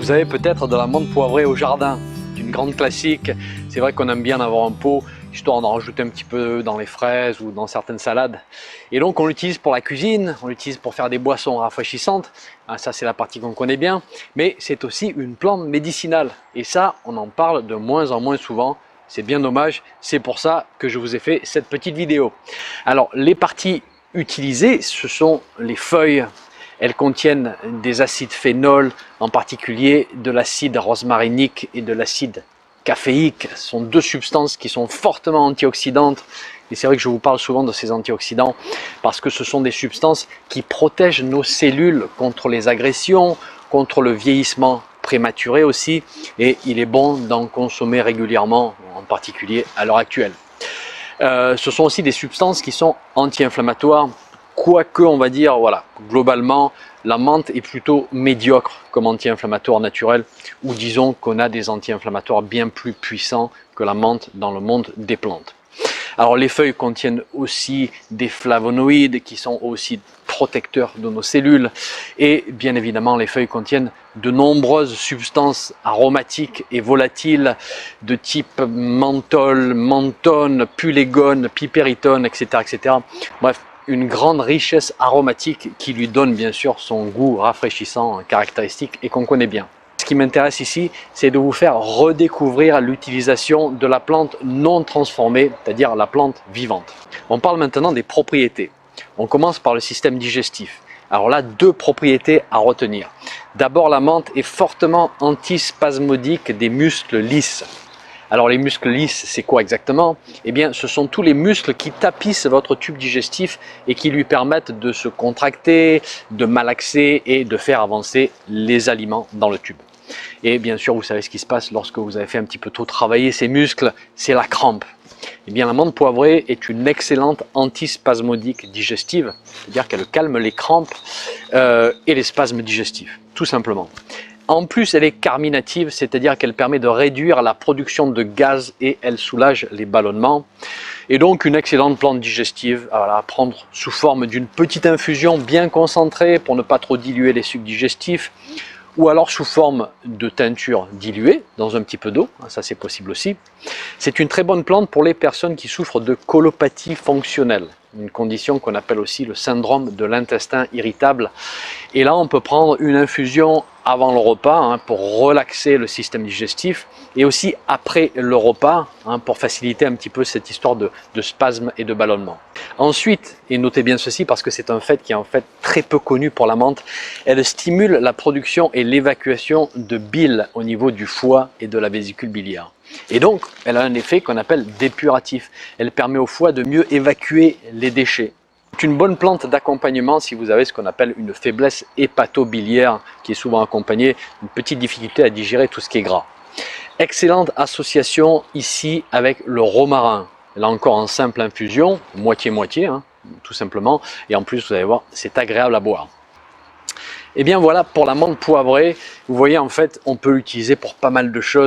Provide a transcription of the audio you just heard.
Vous avez peut-être de la menthe poivrée au jardin, une grande classique. C'est vrai qu'on aime bien en avoir un pot, histoire d'en rajouter un petit peu dans les fraises ou dans certaines salades. Et donc on l'utilise pour la cuisine, on l'utilise pour faire des boissons rafraîchissantes. Ça c'est la partie qu'on connaît bien, mais c'est aussi une plante médicinale. Et ça, on en parle de moins en moins souvent. C'est bien dommage, c'est pour ça que je vous ai fait cette petite vidéo. Alors les parties utilisées, ce sont les feuilles. Elles contiennent des acides phénols, en particulier de l'acide rosmarinique et de l'acide caféique. Ce sont deux substances qui sont fortement antioxydantes. Et c'est vrai que je vous parle souvent de ces antioxydants parce que ce sont des substances qui protègent nos cellules contre les agressions, contre le vieillissement prématuré aussi. Et il est bon d'en consommer régulièrement, en particulier à l'heure actuelle. Ce sont aussi des substances qui sont anti-inflammatoires. Quoique, on va dire, voilà, globalement, la menthe est plutôt médiocre comme anti-inflammatoire naturel, ou disons qu'on a des anti-inflammatoires bien plus puissants que la menthe dans le monde des plantes. Alors les feuilles contiennent aussi des flavonoïdes qui sont aussi protecteurs de nos cellules, et bien évidemment les feuilles contiennent de nombreuses substances aromatiques et volatiles de type menthol, menthone, pulégone, piperitone, etc., etc. Bref, une grande richesse aromatique qui lui donne bien sûr son goût rafraîchissant caractéristique et qu'on connaît bien. Ce qui m'intéresse ici, c'est de vous faire redécouvrir l'utilisation de la plante non transformée, c'est-à-dire la plante vivante. On parle maintenant des propriétés. On commence par le système digestif. Alors là, deux propriétés à retenir. D'abord, la menthe est fortement antispasmodique des muscles lisses. Alors les muscles lisses, c'est quoi exactement? Eh bien, ce sont tous les muscles qui tapissent votre tube digestif et qui lui permettent de se contracter, de malaxer et de faire avancer les aliments dans le tube. Et bien sûr, vous savez ce qui se passe lorsque vous avez fait un petit peu trop travailler ces muscles, c'est la crampe. Eh bien, la menthe poivrée est une excellente antispasmodique digestive, c'est-à-dire qu'elle calme les crampes et les spasmes digestifs, tout simplement. En plus, elle est carminative, c'est-à-dire qu'elle permet de réduire la production de gaz et elle soulage les ballonnements. Et donc une excellente plante digestive à prendre sous forme d'une petite infusion bien concentrée pour ne pas trop diluer les sucs digestifs, ou alors sous forme de teinture diluée dans un petit peu d'eau, ça c'est possible aussi. C'est une très bonne plante pour les personnes qui souffrent de colopathie fonctionnelle, une condition qu'on appelle aussi le syndrome de l'intestin irritable. Et là, on peut prendre une infusion avant le repas pour relaxer le système digestif et aussi après le repas pour faciliter un petit peu cette histoire de spasme et de ballonnement. Ensuite, et notez bien ceci parce que c'est un fait qui est en fait très peu connu pour la menthe, elle stimule la production et l'évacuation de bile au niveau du foie et de la vésicule biliaire. Et donc, elle a un effet qu'on appelle dépuratif. Elle permet au foie de mieux évacuer les déchets. C'est une bonne plante d'accompagnement si vous avez ce qu'on appelle une faiblesse hépato-biliaire qui est souvent accompagnée d'une petite difficulté à digérer tout ce qui est gras. Excellente association ici avec le romarin. Là encore en simple infusion, moitié-moitié, tout simplement. Et en plus, vous allez voir, c'est agréable à boire. Et bien voilà pour la menthe poivrée. Vous voyez, en fait, on peut l'utiliser pour pas mal de choses.